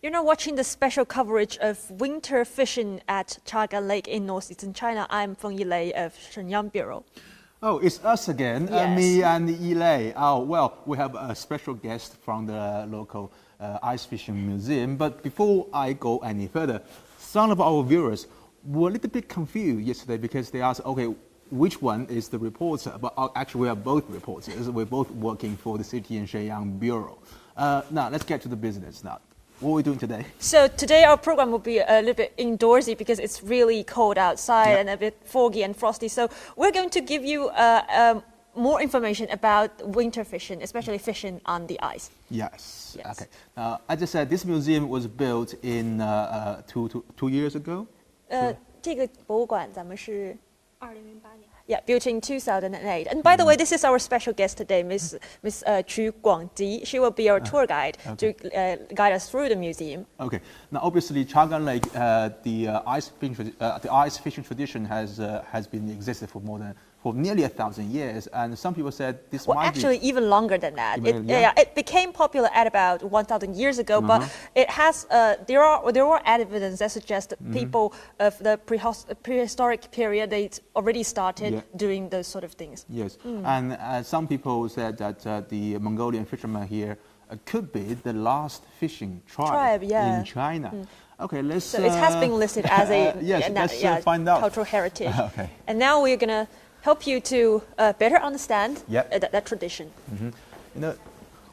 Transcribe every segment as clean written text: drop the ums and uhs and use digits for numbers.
You're now watching the special coverage of winter fishing at Chagan Lake in northeastern China. I'm Feng Yilei of Shenyang Bureau. Oh, it's us again, Yes. me and Yilei. Oh, well, we have a special guest from the local ice fishing museum. But before I go any further, some of our viewers were a little bit confused yesterday because they asked, okay, which one is the reporter? But actually, we are both reporters. We're both working for the CGTN Shenyang Bureau. Now, let's get to the business now. What are we doing today? So today our program will be a little bit indoorsy because it's really cold outside and a bit foggy and frosty. So we're going to give you more information about winter fishing, especially fishing on the ice. Yes. Yes. Okay. As I said, this museum was built in two years ago. 这个博物馆咱们是2008年。Yeah, built in 2008. And by the way, this is our special guest today, Miss Chu Guangdi. She will be our tour guide to guide us through the museum. Okay. Now, obviously, Chagan Lake, the ice fishing tradition has been existed for nearly 1,000 years, and some people said this might actually be even longer than that. Yeah. It became popular at about 1,000 years ago, but it has there were evidence that suggests that people of the prehistoric period they already started doing those sort of things. Yes, and some people said that the Mongolian fishermen here could be the last fishing tribe in China. Okay, let's. So it has been listed as a let's find out. cultural heritage. Okay. And now we're gonna help you to better understand that tradition. You know,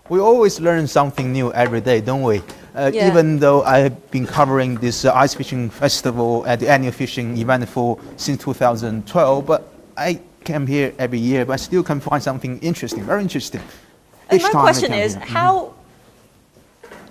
we always learn something new every day, don't we? Even though I've been covering this ice fishing festival at the annual fishing event since 2012, but I come here every year, but I still can find something interesting, very interesting. And my question is, how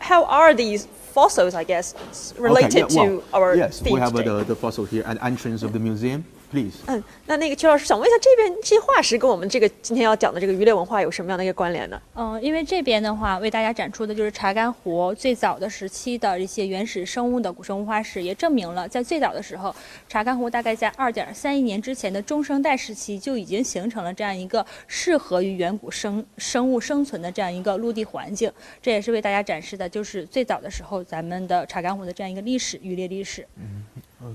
are these fossils, I guess, related to our yes, theme we have today? the fossil here at the entrance of the museum. Please. 那个曲老师想问一下，这些化石跟我们这个今天要讲的这个渔猎文化有什么样的一个关联呢？因为这边的话，为大家展出的就是查干湖最早的时期的一些原始生物的古生物化石，也证明了在最早的时候，查干湖大概在2.3亿年之前的中生代时期就已经形成了这样一个适合于远古生物生存的这样一个陆地环境。这也是为大家展示的，就是最早的时候咱们的查干湖的这样一个渔猎历史。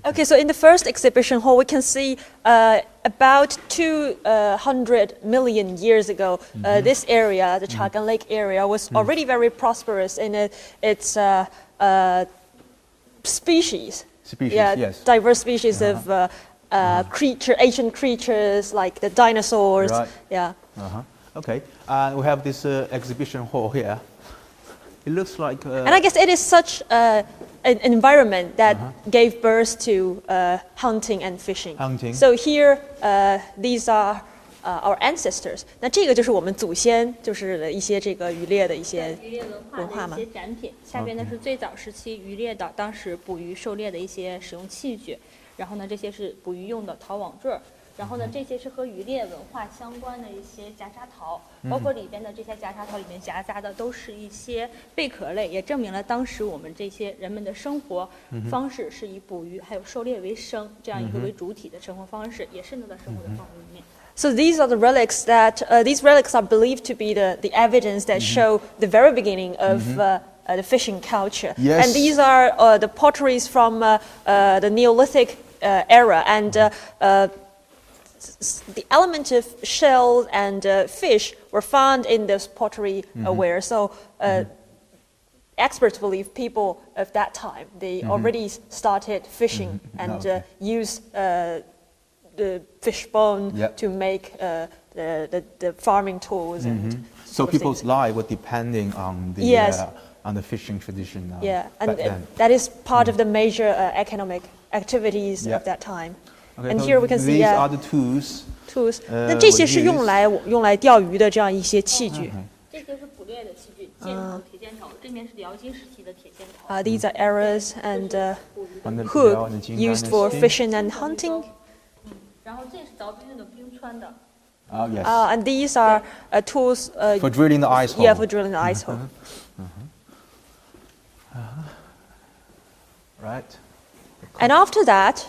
Okay, so in the first exhibition hall, we can see about 200 million years ago, this area, the Chagan Lake area, was already very prosperous in its species. Yes. Diverse species of ancient creatures like the dinosaurs. Right. Yeah. Okay, we have this exhibition hall here. It looks like. And I guess it is such an environment that gave birth to hunting and fishing. So here, these are our ancestors. 那这个就是我们祖先，就是一些这个渔猎的一些文化嘛。一些展品，下边呢是最早时期渔猎的，当时捕鱼狩猎的一些使用器具。然后呢，这些是捕鱼用的陶网坠儿。然后呢，这些是和渔猎文化相关的一些夹沙陶，包括里边的这些夹沙陶里面夹杂的都是一些贝壳类，也证明了当时我们这些人们的生活方式是以捕鱼还有狩猎为生这样一个为主体的生活方式，也渗透到生活的范围里面。So these are the relics that these relics are believed to be the evidence that show the very beginning of the fishing culture. Yes. And these are the potteries from the Neolithic era, and the element of shells and fish were found in this pottery ware. So experts believe people of that time they already started fishing and used the fish bone to make the farming tools. And so people's lives were depending on the fishing tradition. And that is part of the major economic activities of that time. Okay, And so here we can see these are the tools. 那这些是用来钓鱼的这样一些器具。这些是捕猎的器具，箭头、铁箭头。这边是辽金时期的铁箭头。These are arrows and hook used for fishing and hunting. 然后这是凿冰用的冰川的。Oh yes. And these are tools for drilling the ice hole. Yeah, for drilling the ice hole. Right. And after that,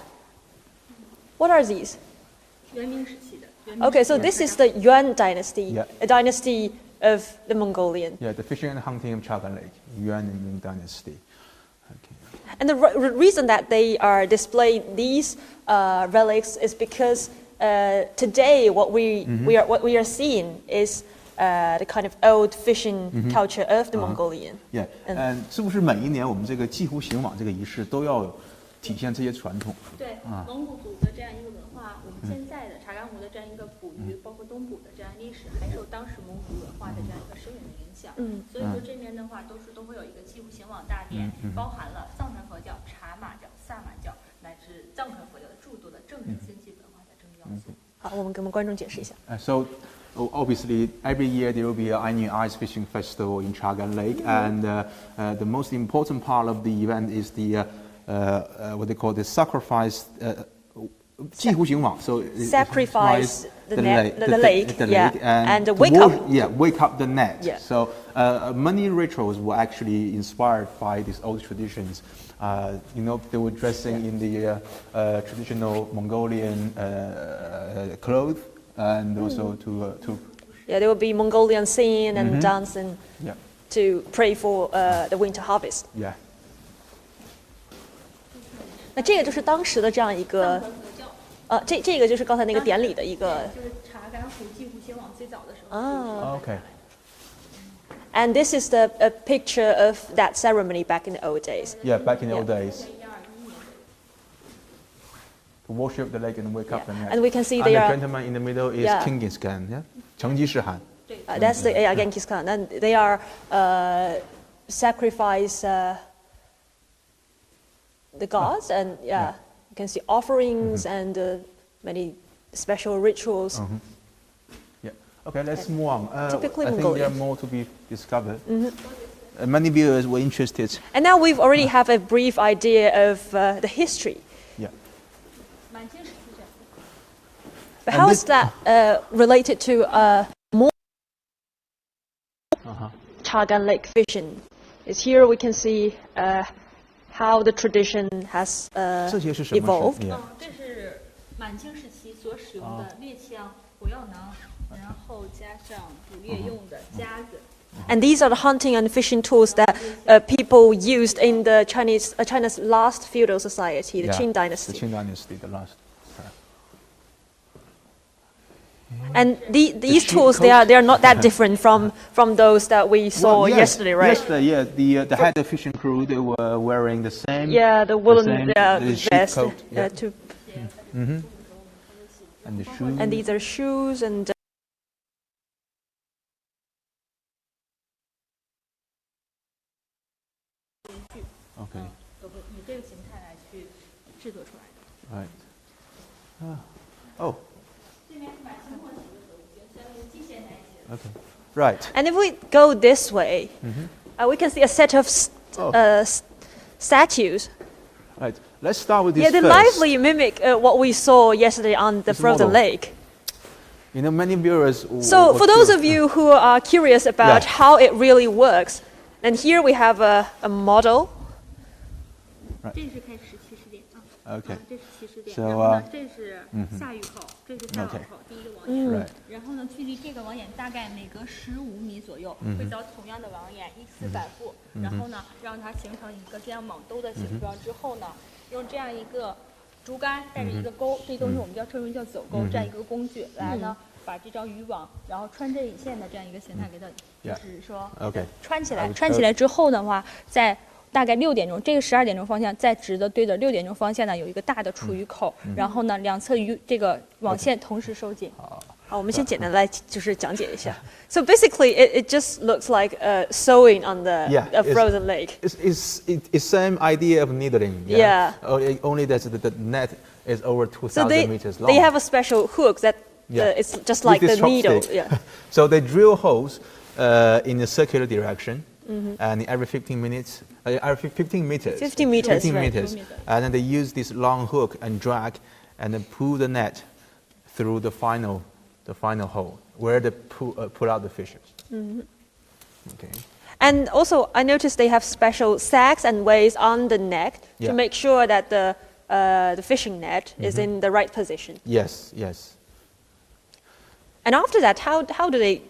what are these? 元明时期的。 Okay, so this is the Yuan dynasty, a dynasty of the Mongolian. Yeah, the fishing and hunting of Chagan Lake, Yuan Dynasty. And the reason that they are displaying these relics is because today what we are seeing is the kind of old fishing culture of the Mongolian. Yeah. 是不是每一年我们这个祭湖行网这个仪式都要体现这些传统？对，蒙古族的这样一个文化，我们现在的查干湖的这样一个捕鱼，包括东捕的这样历史，还受当时蒙古文化的这样一个深远的影响。所以说这边的话都会有一个祭湖行网大典，包含了藏传佛教、茶马教、萨满教乃至藏传佛教的诸多的政治经济文化的政治要素。好，我们给我们观众解释一下。So obviously, every year there will be an annual ice fishing festival in Chagan Lake, and the most important part of the event is the what they call the sacrifice. 祭湖行网, so sacrifice the lake, and wake up. Wake up the net. Yeah. So many rituals were actually inspired by these old traditions. They were dressing in the traditional Mongolian clothes, and also to. Yeah, there will be Mongolian singing and dancing to pray for the winter harvest. Yeah. 那这个就是当时的这样一个，这个就是刚才那个典礼的一个。就是查干湖祭湖行网最早的时候。Okay. And this is a picture of that ceremony back in the old days. Yeah, back in the old days. To worship the lake and wake up the net. And we can see and the gentleman in the middle is Genghis Khan. Yeah, 成吉思汗. That's the Genghis Khan, and they are sacrifice the gods, and you can see offerings and many special rituals. Yeah. Okay, let's move on. Typically I think Mongolian. there are more to be discovered. Many viewers were interested. And now we've already have a brief idea of the history. Yeah. But how is that related to more Chagan Lake fishing? Is here we can see how the tradition has 这些是什么 evolved. 这是满清时期所使用的猎枪、火药囊，然后加上捕猎用的夹子。And these are the hunting and fishing tools that people used in the China's last feudal society, the Qing dynasty. The Qing dynasty, the last. And these tools, they are not that different from those that we saw yesterday, right? Yesterday, the head of fishing crew, they were wearing the same. Yeah, the woolen vest. Coat, And the shoes. And these are shoes and. Okay. 都会以这个形态来去制作出来的。Right. Oh. 这边是满清末期的时候，已经相当于近现代一些。Okay. Right. And if we go this way, we can see a set of statues. Right. Let's start with this. Yeah, they first. lively mimic what we saw yesterday on the frozen lake. Many viewers. So for those of you who are curious about how it really works, then here we have a model. 这是开始起始点啊。 Okay. 这是起始点。 So, 然后呢，这是下鱼口，这是下网口，第一个网眼。 Right. 然后呢，距离这个网眼大概每隔15米左右，会凿同样的网眼依次反复，然后呢，让它形成一个这样网兜的形状之后呢，用这样一个竹竿带着一个钩，这东西我们称为叫走钩，这样一个工具来呢，把这张渔网，然后穿针引线的这样一个形态给它，就是说 Okay. 穿起来。穿起来之后的话，在大概6点钟，这个12点钟方向，再直的对着6点钟方向呢，有一个大的储鱼口，然后呢，两侧这个网线同时收紧。好，我们先简单来就是讲解一下。So basically, it just looks like sewing on the frozen lake. It's same idea of needling. Yeah. Only that the net is over 2,000 meters long. They have a special hook that it's just like the needle. Yeah. So they drill holes in a circular direction, and every 15 minutes, every 15 meters. 15 meters. 15 right. meters, and then they use this long hook and drag, and then pull the net through the final hole where they pull out the fishes. Okay. And also, I noticed they have special sacks and weights on the neck to make sure that the fishing net is in the right position. Yes. And after that, how do they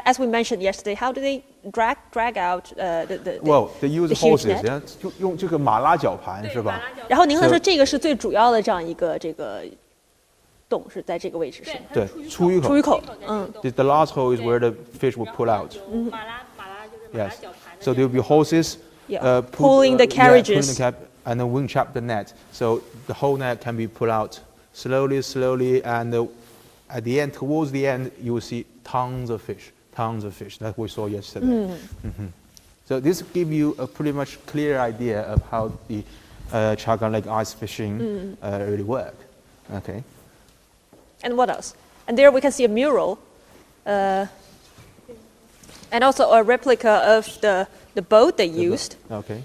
as we mentioned yesterday, how do they drag out the Well, they use the huge horses， net? 用这个马拉绞盘是吧？然后您刚才说这个是最主要的这样一个这个洞是在这个位置上。对，出鱼口。出鱼口，The last hole is where the fish will pull out. 马拉就是马拉 Yes. 绞盘的。 So there will be horses pulling the carriages. pulling the and then winch up the net. So the whole net can be pulled out slowly, and at the end, towards the end, you will see tons of fish that we saw yesterday. So this gives you a pretty much clear idea of how the Chagan Lake ice fishing really work. Okay. And what else? And there we can see a mural, and also a replica of the boat they used. Okay.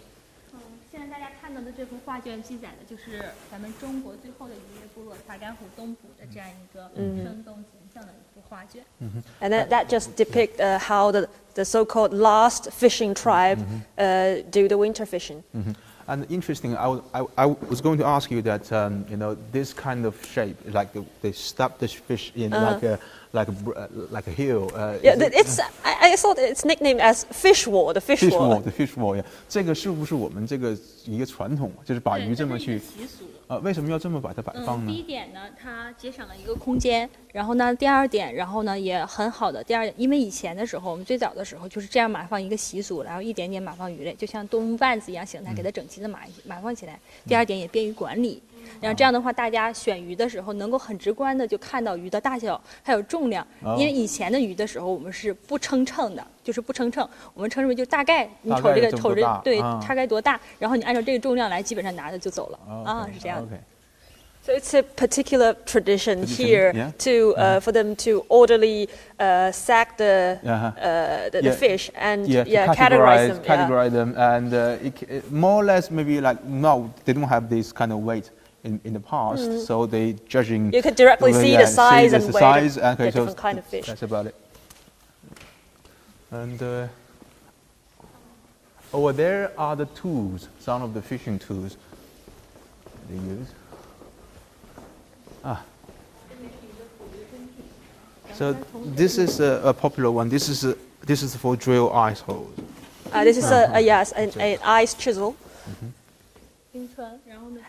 现在大家看到的这幅画卷记载的就是咱们中国最后的渔猎部落查干湖东部的这样一个生动形象的一幅画卷。And that just depicts how the so-called last fishing tribe do the winter fishing. And interesting, I was going to ask you that this kind of shape, like they stuff the fish in like a hill. I thought it's nicknamed as fish wall, the fish wall. The fish wall, yeah. 这个是不是我们这个一个传统，就是把鱼这么去？习俗。为什么要这么把它摆放呢？第一点呢，它节省了一个空间。然后呢，第二点，然后呢也很好的。第二点，因为以前的时候，我们最早的时候就是这样码放一个习俗，然后一点点码放鱼类，就像动物瓣子一样形态，给它整齐的码放起来。第二点也便于管理。然后这样的话，大家选鱼的时候能够很直观的就看到鱼的大小还有重量。因为以前的鱼的时候，我们是不称称的，就是不称称，我们称之为就大概，你瞅这个瞅着对，大概多大，然后你按照这个重量来，基本上拿着就走了。是这样的。So it's a particular tradition here to for them to orderly sack the fish and categorize them, and more or less maybe like no, they don't have this kind of weight in the past, so they judging. You can directly see the size and weight of the different kind of fish. That's about it. And over there are the tools, some of the fishing tools they use. So this is a popular one. This is for drill ice holes. This is an ice chisel.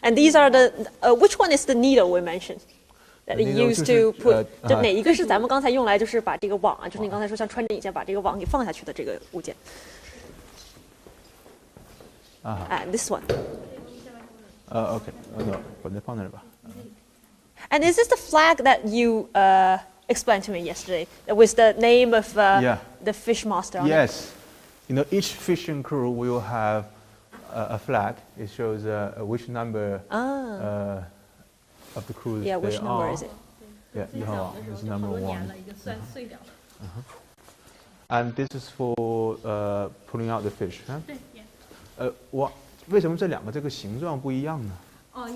And these are the which one is the needle we mentioned that they used to put? 这哪一个是咱们刚才用来就是把这个网啊，就是你刚才说像穿针引线把这个网给放下去的这个物件。This one. Okay. No, 把它放那里吧。And is this the flag that you explained to me yesterday with the name of the fish master on it? Yes. Each fishing crew will have a flag. It shows which number of the crew Yeah, which number is it? Yeah, 1号 is number 1. And this is for pulling out the fish. 为什么这两个这个形状不一样呢？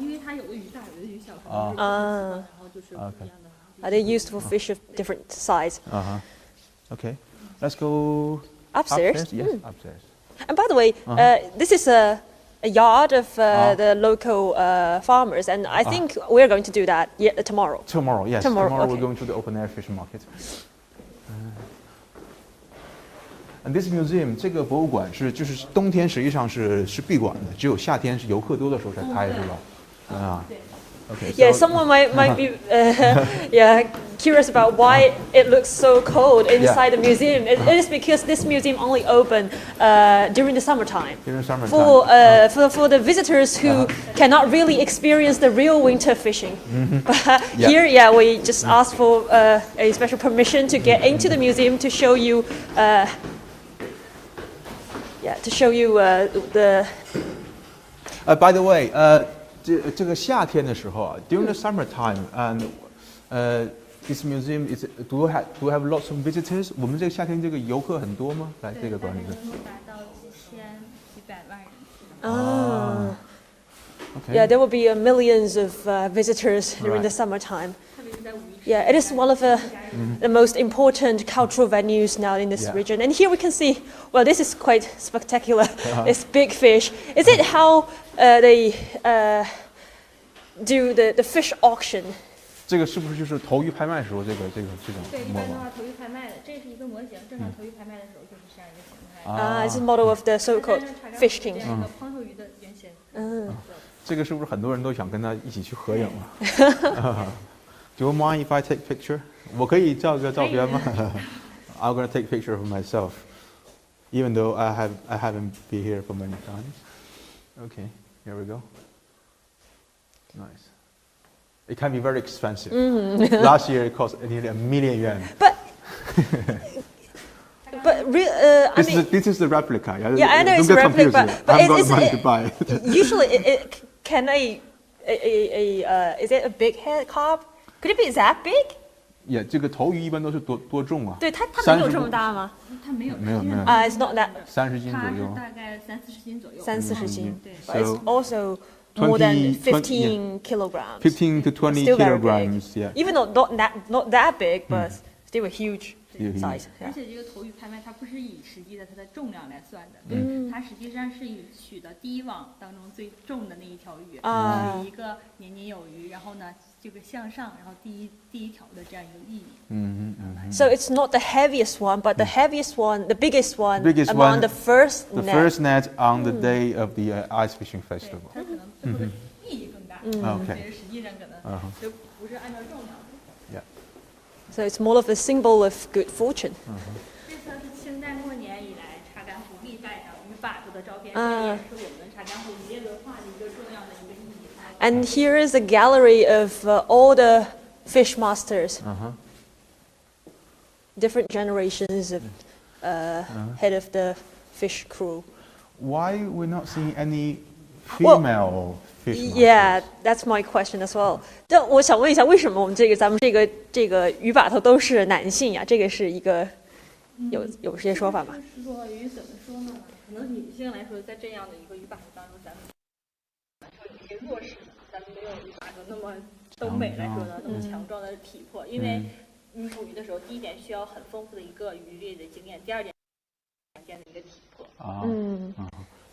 因为它有的鱼大，有的鱼小，然后就是不一样的。They're used for fish of different size. Okay, let's go upstairs. Yes, upstairs. And by the way, this is a yard of the local farmers, and I think we're going to do that tomorrow. Tomorrow, yes. Tomorrow we're going to the open air fish market. And this museum, 这个博物馆就是冬天实际上是闭馆的，只有夏天是游客多的时候才开，是吧？Okay. Yeah, someone might be curious about why it looks so cold inside the museum. It is because this museum only open during the summertime. During summertime. For the visitors who cannot really experience the real winter fishing. But here, we just ask for a special permission to get into the museum to show you. To show you the. By the way, 这个夏天的时候啊 ，during the summertime, and this museum do we have lots of visitors? 我们这个夏天这个游客很多吗？来这个馆里面。达到几百万人次。Yeah, there will be millions of visitors during the summertime. Yeah, it is one of the most important cultural venues now in this region. And here we can see, well, this is quite spectacular. This big fish. Is it how they do the fish auction 这个是不是就是投鱼拍卖时候这种对，一模仿？般的话投鱼拍卖的，这是一个模型，正常投鱼拍卖的时候就是这样一个形态。It's a model of the so-called fish king. 这样一个胖头鱼的原型。这个是不是很多人都想跟他一起去合影啊？Do you mind if I take picture？ 我可以照个照片吗？I'm gonna take picture of myself, even though I haven't been here for many times. Okay, here we go. Nice. It can be very expensive. Last year it cost nearly $1 million. But this is the replica. Yeah, I know it's a replica, but I've got the money to buy it. Usually, can is it a big head carp? Could it be that big? Yeah, 这个头鱼一般都是多重啊？对，它能有这么大吗？它没有It's not that. 30斤左右。它是大概30-40斤左右。30-40斤。对。But it's also more than 15 kilograms. 15 to 20 kilograms. Yeah. Even though not that big, but still a huge size. 而且这个头鱼拍卖它不是以实际的它的重量来算的，它实际上是以取的第一网当中最重的那一条鱼，取一个年年有余，然后呢这个向上，然后第一条的这样一个意义。So it's not the heaviest one, but the heaviest one, the biggest one among the first net. The first net on the day of the ice fishing festival. 它可能背后的意义更大，Okay. 实际上可能就不是按照重量。So it's more of a symbol of good fortune. 这算是清代末年以来查干湖历代上鱼把子的照片，这也是我们查干湖渔猎文化的一个重要的一个意义。And here is a gallery of all the fish masters, different generations of head of the fish crew. Why we're not seeing any female fish masters? Yeah, that's my question as well. 但我想问一下，为什么我们咱们这个鱼把头都是男性呀？这个是一个有些说法吗？是说于怎么说呢？可能女性来说，在这样的一个鱼把头当中，咱们有一些弱势的，咱们没有鱼把头那么东北来说的那么强壮的体魄，因为你捕鱼的时候，第一点需要很丰富的一个渔猎的经验，第二点常见的一个体魄。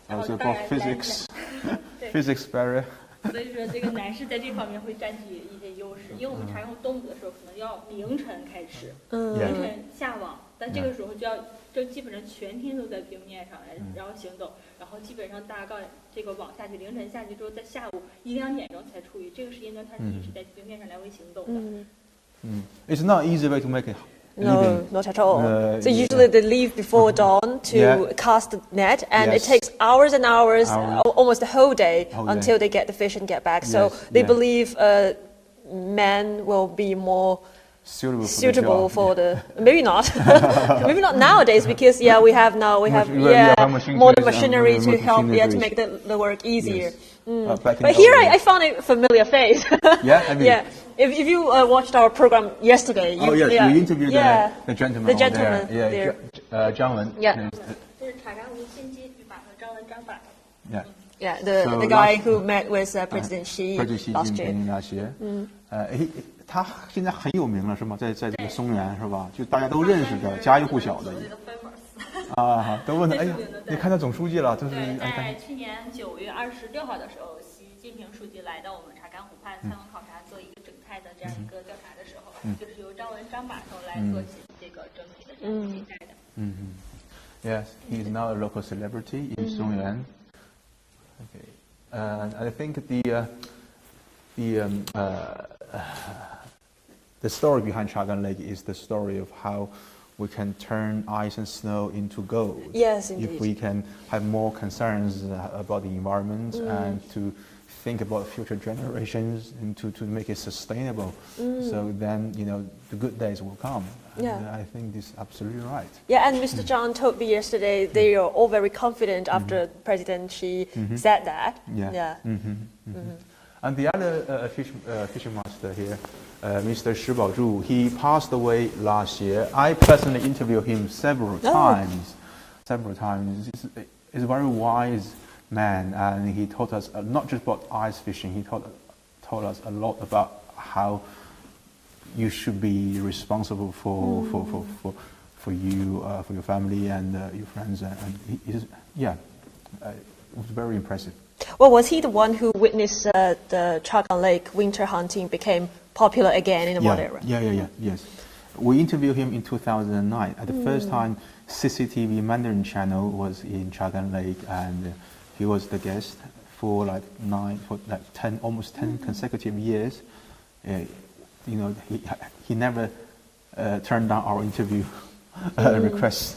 Also for physics barrier. 所以说，这个男士在这方面会占据一些优势，因为我们常用东捕的时候，可能要凌晨开始，凌晨下网，但这个时候就基本上全天都在冰面上来，然后行走，然后基本上大概这个网下去，凌晨下去之后，在下午1-2点钟才出鱼，这个时间段它是一直在冰面上来回行走的。It's not easy way to make it. No, not at all. So usually they leave before dawn to cast the net, and it takes hours and hours, almost the whole day, until they get the fish and get back. So they believe men will be more suitable for the maybe not nowadays, because we have modern machinery to help to make the work easier. But here I found a familiar face. Yeah. If you watched our program yesterday, you interviewed the gentleman. The gentleman there. Zhang Wen. Yeah. 这是查干湖现金鱼把头张文张把头。Yeah, the guy who met with President Xi last year. 他现在很有名了，是吗？在这个松原是吧？就大家都认识的，家喻户晓的。都问他，哎呀，你看到总书记了，就是。对，在去年9月26号的时候，习近平书记来到我们查干湖畔参观考察，做一个整态的这样一个调查的时候，就是由张文张把头来做起这个整体的这样一个带的。Yes, he is now a local celebrity in Songyuan. Okay, I think the story behind Chagan Lake is the story of how we can turn ice and snow into gold. Yes, indeed. If we can have more concerns about the environment and to think about future generations and to make it sustainable. So then, the good days will come. Yeah. And I think this is absolutely right. Yeah, and Mr. Zhang told me yesterday they are all very confident after President Xi said that. Yeah. And the other fishing master here, Mr. Shi Baozhu, he passed away last year. I personally interviewed him several times. He's a very wise man, and he taught us not just about ice fishing. He taught us a lot about how you should be responsible for you, for your family and your friends. And it was very impressive. Well, was he the one who witnessed the Chagan Lake winter hunting became popular again in the modern era. Yes. We interviewed him in 2009. At the first time, CCTV Mandarin channel was in Chagan Lake, and he was the guest for like 10, almost 10 consecutive years. He never turned down our interview requests.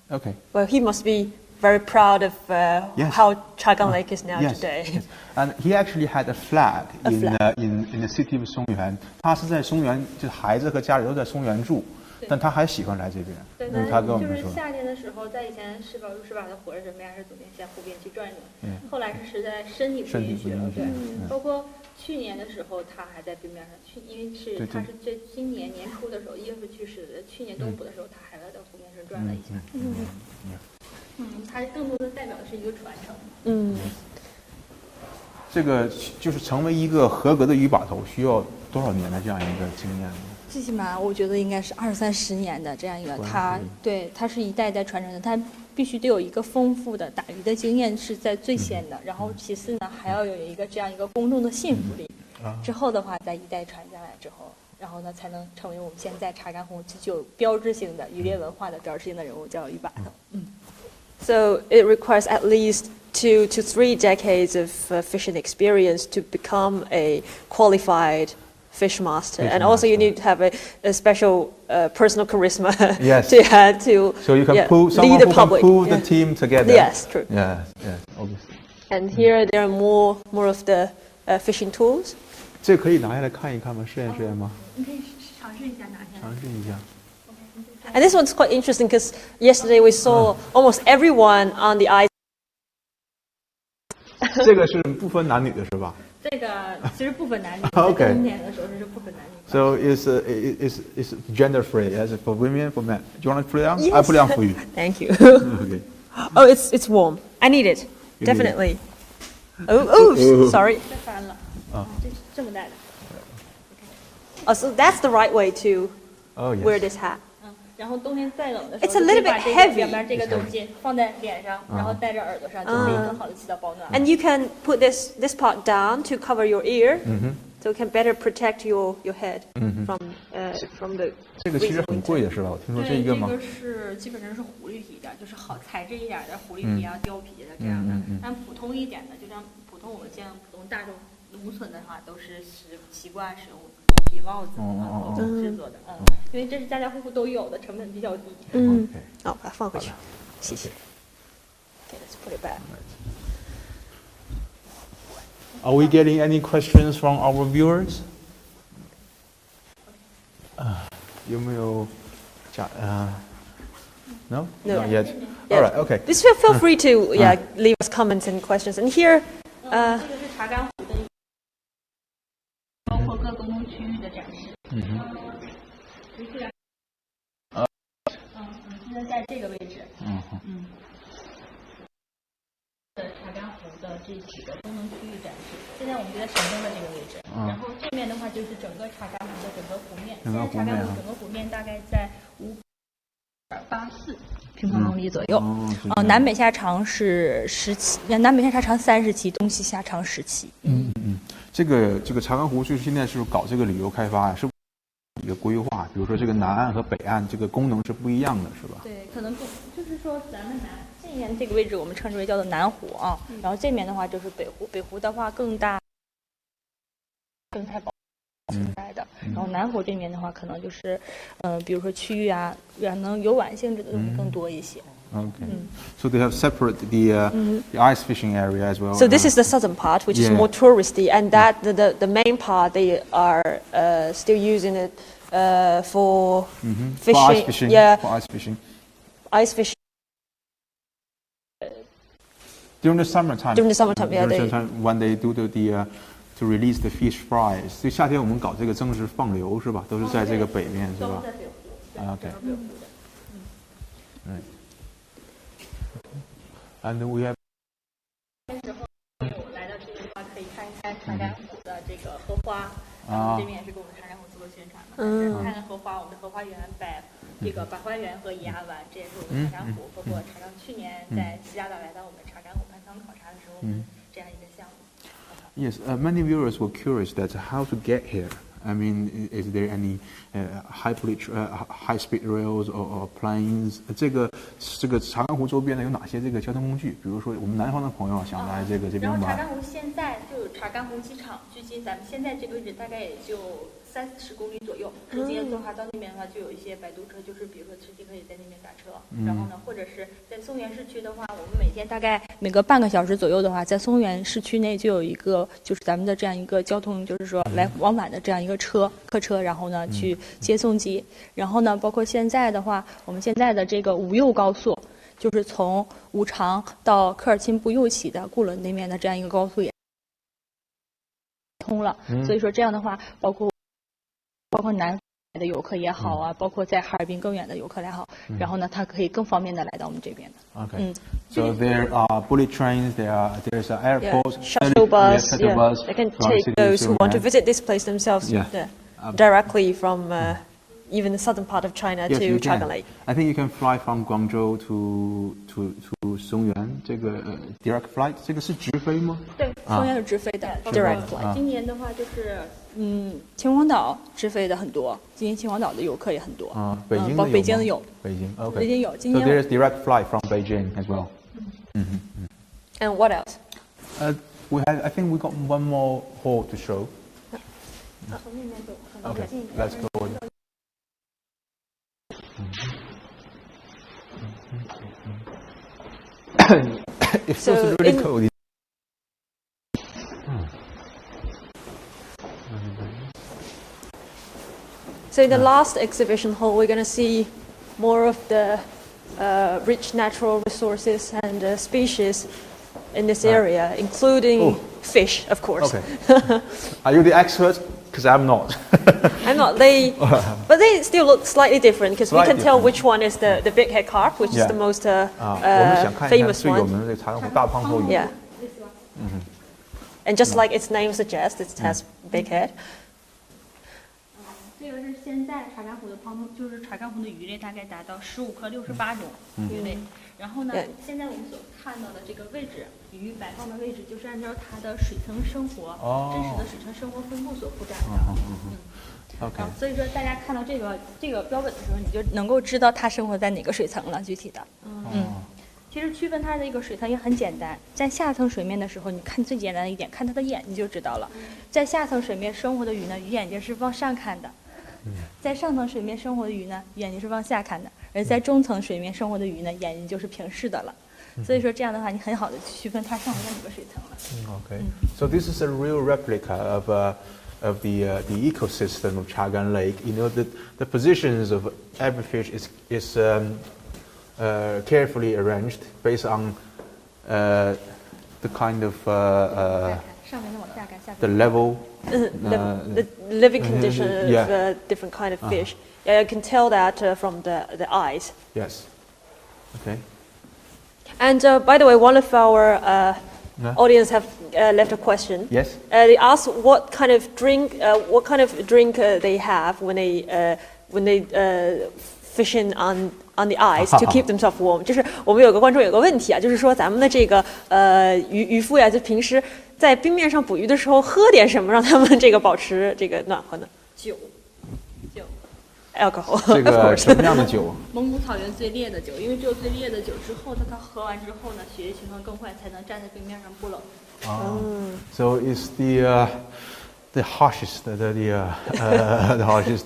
Okay. Well, he must be very proud of how Chagan Lake is now today. Yes. And he actually had a flag in the city of Songyuan. 他是在松原，就是孩子和家里都在松原住，但他还喜欢来这边。对，他跟我们说，就是夏天的时候，在以前是把他活着准备还是总编在湖边去转转，后来是实在身体不允许了，对，包括去年的时候他还在冰面上，因为他是今年年初的时候1月份去世的，去年冬捕的时候他还在湖边上转了一下。它更多的代表的是一个传承。这个就是成为一个合格的鱼把头，需要多少年的这样一个经验呢？最起码我觉得应该是20-30年的这样一个，它是一代代传承的，它必须得有一个丰富的打鱼的经验是在最先的，然后其次呢还要有一个这样一个公众的信服力，之后的话在一代传下来之后，然后呢才能成为我们现在查干湖具有标志性的渔猎文化的标志性的人物，叫鱼把头。So it requires at least 2 to 3 decades of fishing experience to become a qualified fish master, and also you need to have a special personal charisma to so you can lead the public. Pull the team together. Yes, true. Yes, obviously. And here there are more of the fishing tools. 这可以拿下来看一看吗？试验吗？你可以尝试一下拿下来。尝试一下。And this one's quite interesting because yesterday we saw almost everyone on the ice. 这个是不分男女的是吧？这个其实不分男女。Okay. 冬天的时候是不分男女。So it's gender free, yes, for women, for men. Do you want to put it on? Yes. I put it on for you. Thank you. Okay. Oh, it's warm. I need it. Definitely. Oh, sorry. 这翻了。这么大的。Oh, so that's the right way to wear this hat. 然后冬天再冷的时候， It's a little bit heavy. 表面这个东西放在脸上，然后戴着耳朵上，就可以更好的起到保暖。And you can put this part down to cover your ear, so it can better protect your head from the. 这个其实很贵的是吧？我听说这一个吗？这个是基本上是狐狸皮的，就是好材质一点的狐狸皮啊、貂皮的这样的。但普通一点的，就像我们像普通大众农村的话，都是习惯使用头皮帽子制作的，因为这是家家户户都有的，成本比较低。好，把它放回去，谢谢。Okay, let's put it back. Are we getting any questions from our viewers? 有没有No? Not yet. All right, okay. Just feel free to leave us comments and questions. And here, 这个是查干湖的，包括各公共区域的展示。现在在这个位置。查干湖的这几个功能区域展示，现在我们就在神灯的这个位置，然后这面的话就是整个查干湖的整个湖面，现在查干湖整个湖面大概在5.84平方公里左右，南北下长是17，南北下长37，东西下长17。这个查干湖就是现在是搞这个旅游开发呀，是一个规划，比如说这个南岸和北岸这个功能是不一样的，是吧？对，可能不就是说咱们这面这个位置我们称之为叫做南湖啊，然后这面的话就是北湖，北湖的话更大，生态保存在的，然后南湖这面的话可能就是比如说区域啊，可能游玩性质的东西更多一些。Okay. So they have separate the ice fishing area as well. So this is the southern part, which is more touristy, and that the main part they are still using it for fishing. For ice fishing. Yeah. For ice fishing. Ice fishing. During the summertime. During the summertime, yeah. During the summertime, when they do the to release the fish fries. 所以夏天我们搞这个正式放流是吧？都是在这个北面是吧？都在北湖。Okay. Right. And we have. 来到这里的话，可以看一看查干湖的这个荷花，这边也是给我们查干湖做宣传的。看看荷花，我们的荷花园百花园和野鸭湾，这也是我们查干湖包括查干去年在西加岛来到我们查干湖攀仓考察的时候，这样一个项目。Yes, many viewers were curious that how to get here. I mean, is there any high speed rails or planes? 这个查干湖周边呢有哪些这个交通工具？比如说我们南方的朋友想来这边玩。然后查干湖现在就查干湖机场，距今咱们现在这个位置大概也就30公里左右。直接的话到那边的话就有一些摆渡车，就是比如说直接可以在那边打车。然后呢，或者是在松原市区的话，我们每天大概每隔半个小时左右的话，在松原市区内就有一个就是咱们的这样一个交通，就是说来往返的这样一个客车，然后呢去接送机。然后呢，包括现在的话，我们现在的这个武右高速，就是从武昌到科尔沁部右起的固伦那边的这样一个高速也通了。所以说这样的话，包括南的游客也好啊，包括在哈尔滨更远的游客也好，然后呢，他可以更方便的来到我们这边的。Okay. So there are bullet trains. There's airports, shuttle bus. Shuttle bus. They can take those who want to visit this place themselves directly from even the southern part of China to Chagan Lake. I think you can fly from Guangzhou to 松原。这个direct flight， 这个是直飞吗？对，松原是直飞的 direct flight。今年的话就是秦皇岛直飞的很多，今年秦皇岛的游客也很多。北京的有。北京的有。Okay. 北京有。So there's direct flight from Beijing as well. And what else? I think we got one more hall to show. 从那边走。Okay, let's go. It feels really cold. So in the last exhibition hall, we're going to see more of the rich natural resources and species in this area, including fish, of course. Okay. Are you the expert? Because I'm not. I'm not. But they still look slightly different because we can tell which one is the big head carp, which is the most famous one. Yeah. And just like its name suggests, it has big head. 这个是现在查干湖的就是查干湖的鱼类大概达到15克68种鱼类。然后呢，现在我们所看到的这个位置，鱼摆放的位置，就是按照它的水层生活，真实的水层生活分布所铺展的。OK。所以说大家看到这个标本的时候，你就能够知道它生活在哪个水层了，具体的。其实区分它的一个水层也很简单，在下层水面的时候，你看最简单的一点，看它的眼睛就知道了。在下层水面生活的鱼呢，鱼眼睛是往上看的；在上层水面生活的鱼呢，眼睛是往下看的；而在中层水面生活的鱼呢，眼睛就是平视的了。所以说这样的话，你很好的区分它生活在哪个水层了。Okay. So this is a real replica of the ecosystem of Chagan Lake. You know the positions of every fish is carefully arranged based on the kind of the level, the living condition of different kind of fish. Yeah, you can tell that from the eyes. Yes. Okay. And by the way, one of our audience have left a question. Yes. They asked what kind of drink they have when they fishing on the ice to keep themselves warm. 就是我们有个观众有个问题啊，就是说咱们的这个渔夫呀，就平时在冰面上捕鱼的时候喝点什么，让他们这个保持这个暖和呢？酒。alcohol. 这个什么样的酒？蒙古草原最烈的酒，因为只有最烈的酒之后，它喝完之后呢，血液循环更快，才能站在冰面上不冷。So it's the harshest, the harshest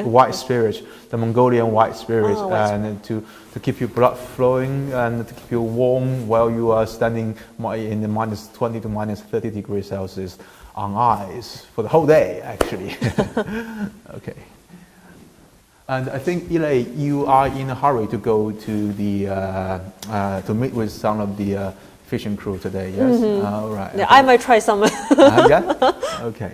white spirit, the Mongolian white spirit, and to keep your blood flowing and to keep you warm while you are standing in the minus 20 to minus 30 degrees Celsius on ice for the whole day, actually. Okay. And I think, Yilei, you are in a hurry to go to to meet with some of the fishing crew today, yes? All right. Yeah, okay. I might try some. Yeah? Okay.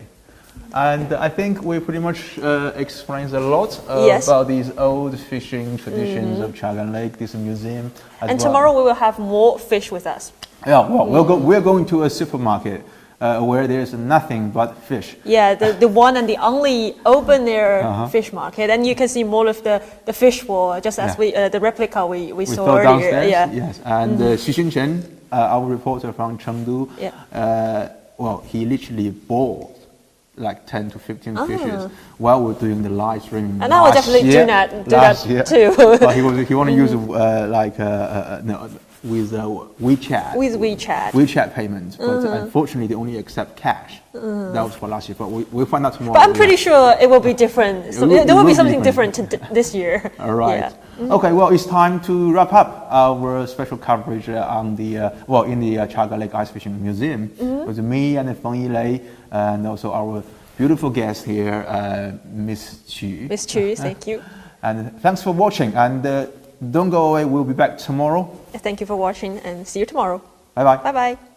And I think we pretty much explained a lot about these old fishing traditions of Chagan Lake, this museum. And tomorrow we will have more fish with us. Yeah, well, we're going to a supermarket where there's nothing but fish. Yeah, the one and the only open air fish market, and you can see more of the fish wall, just as the replica we saw earlier. Downstairs, yes. And Xu Xinchen, our reporter from Chengdu, well, he literally bought like 10 to 15 fishes while we're doing the live stream. And I will definitely do that too. But he want to use with WeChat. With WeChat. WeChat payment, but unfortunately they only accept cash. That was for last year, but we'll find out tomorrow. But I'm pretty sure it will be different. So there will be something different this year. All right. Yeah. Okay. Well, it's time to wrap up our special coverage on the in the Chagan Lake Ice Fishing Museum with me and Feng Yilei, and also our beautiful guest here, Miss Chu. Miss Chu, thank you. And thanks for watching. And don't go away. We'll be back tomorrow. Thank you for watching, and see you tomorrow. Bye bye. Bye bye.